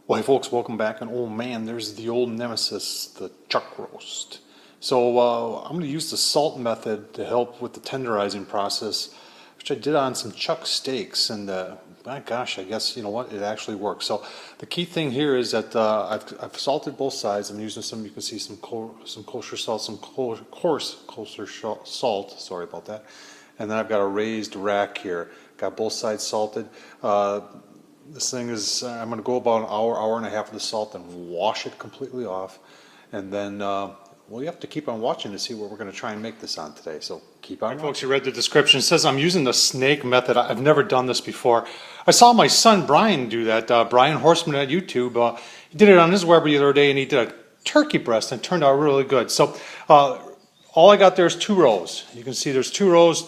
Well, hey folks, welcome back. And oh man, there's the old nemesis, the chuck roast. So I'm going to use the salt method to help with the tenderizing process, which I did on some chuck steaks. And my gosh, I guess you know what, it actually works. So the key thing here is that I've salted both sides. I'm using some, you can see some kosher salt, some coarse kosher salt. Sorry about that. And then I've got a raised rack here. Got both sides salted. This thing is, I'm going to go about an hour, hour and a half of the salt and wash it completely off. And then, well, you have to keep on watching to see what we're going to try and make this on today. So keep on watching. Folks, you read the description. It says I'm using the snake method. I've never done this before. I saw my son Brian do that, Brian Horseman at YouTube. He did it on his Weber the other day, and he did a turkey breast, and it turned out really good. So all I got there is 2 rows. You can see there's 2 rows.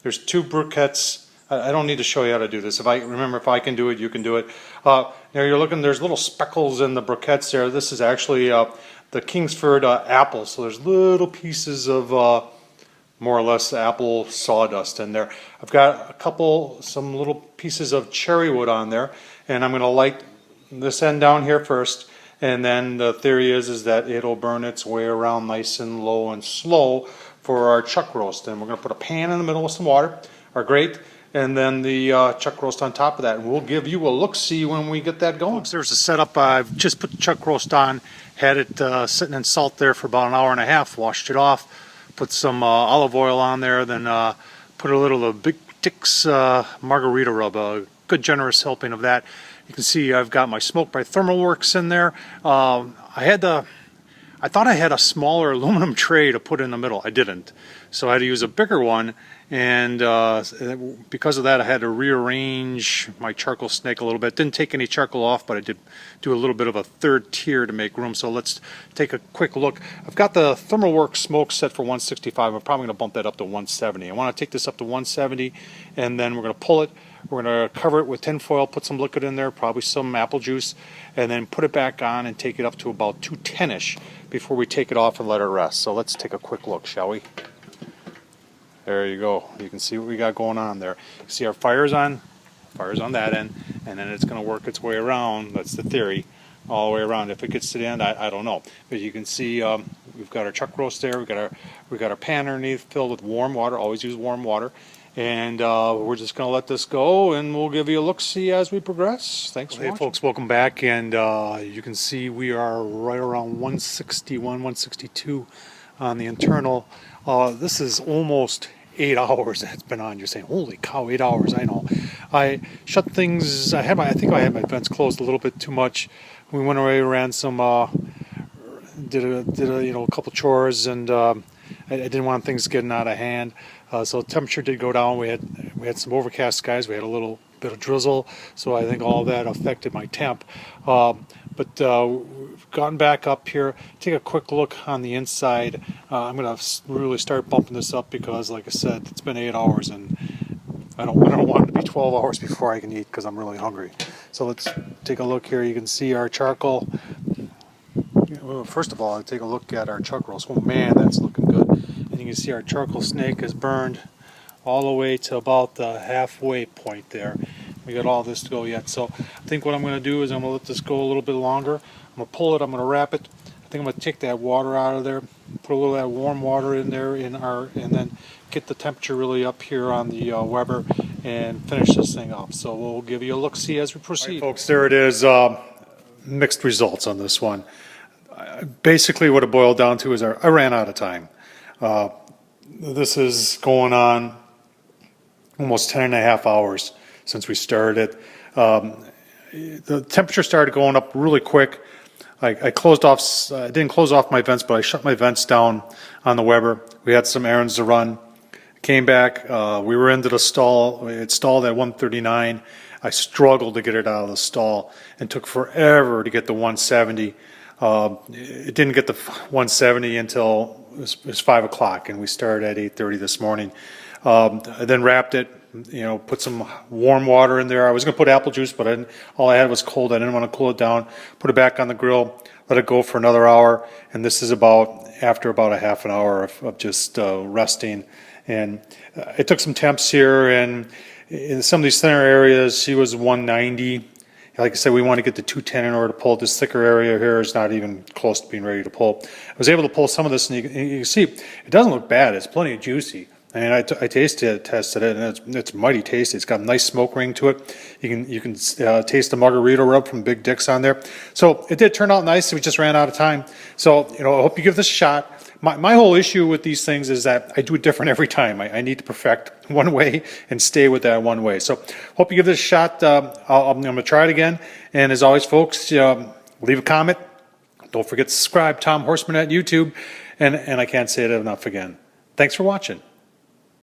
There's 2 briquettes. I don't need to show you how to do this. If I can do it, you can do it. Now you're looking, there's little speckles in the briquettes there. This is actually the Kingsford apple. So there's little pieces of more or less apple sawdust in there. I've got some little pieces of cherry wood on there, and I'm going to light this end down here first. And then the theory is that it'll burn its way around nice and low and slow for our chuck roast. And we're going to put a pan in the middle with some water, our grate, and then the chuck roast on top of that. And we'll give you a look-see when we get that going. There's a setup. I've just put the chuck roast on, had it sitting in salt there for about an hour and a half, washed it off, put some olive oil on there, then put a little of Big Dick's margarita rub, a good generous helping of that. You can see I've got my Smoke by ThermalWorks in there. I thought I had a smaller aluminum tray to put in the middle. I didn't. So I had to use a bigger one, and because of that I had to rearrange my charcoal snake a little bit. Didn't take any charcoal off, but I did do a little bit of a 3rd tier to make room. So let's take a quick look. I've got the ThermalWorks smoke set for 165. I'm probably going to bump that up to 170. I want to take this up to 170, and then we're going to pull it. We're going to cover it with tin foil, put some liquid in there, probably some apple juice, and then put it back on and take it up to about 210-ish before we take it off and let it rest. So let's take a quick look, shall we? There you go. You can see what we got going on there. You see our fire's on that end, and then it's going to work its way around. That's the theory, all the way around. If it gets to the end, I don't know. But you can see we've got our chuck roast there. We've got our pan underneath filled with warm water. Always use warm water. And we're just going to let this go, and we'll give you a look-see as we progress. Thanks for watching. Hey folks, welcome back, and you can see we are right around 161, 162 on the internal. This is almost 8 hours that it's been on. You're saying, holy cow, 8 hours. I know. I shut things, I think I had my vents closed a little bit too much. We went away, ran some, did a couple chores, and I didn't want things getting out of hand. So the temperature did go down. We had some overcast skies. We had a little bit of drizzle, so I think all that affected my temp. But we've gotten back up here. Take a quick look on the inside. I'm going to really start bumping this up because, like I said, it's been 8 hours, and I don't want it to be 12 hours before I can eat because I'm really hungry. So let's take a look here. You can see our charcoal. Well, first of all, I'll take a look at our chuck roast. Oh man, that's looking good. And you can see our charcoal snake is burned all the way to about the halfway point there. We got all this to go yet. So I think what I'm going to do is I'm going to let this go a little bit longer. I'm going to pull it, I'm going to wrap it. I think I'm going to take that water out of there, put a little of that warm water in there, and then get the temperature really up here on the Weber and finish this thing off. So we'll give you a look-see as we proceed. All right, folks, there it is. Mixed results on this one. Basically what it boiled down to is I ran out of time. This is going on almost 10.5 hours since we started. The temperature started going up really quick. I didn't close off my vents, but I shut my vents down on the Weber. We had some errands to run. Came back, we were into the stall. It stalled at 139. I struggled to get it out of the stall and took forever to get the 170. It didn't get the 170 until it was 5 o'clock, and we started at 8:30 this morning. I then wrapped it, put some warm water in there. I was going to put apple juice, but all I had was cold. I didn't want to cool it down. Put it back on the grill, let it go for another hour, and this is after about a half an hour of just resting. And it took some temps here, and in some of these thinner areas, she was 190. Like I said, we want to get to 210 in order to pull. This thicker area here is not even close to being ready to pull. I was able to pull some of this, and you can see it doesn't look bad. It's plenty juicy. And I tasted it, tested it, and it's mighty tasty. It's got a nice smoke ring to it. You can taste the margarita rub from Big Dick's on there. So it did turn out nice. We just ran out of time. So I hope you give this a shot. My whole issue with these things is that I do it different every time. I need to perfect one way and stay with that one way. So hope you give this a shot. I'm going to try it again. And as always, folks, leave a comment. Don't forget to subscribe. Tom Horseman at YouTube. And I can't say it enough again. Thanks for watching.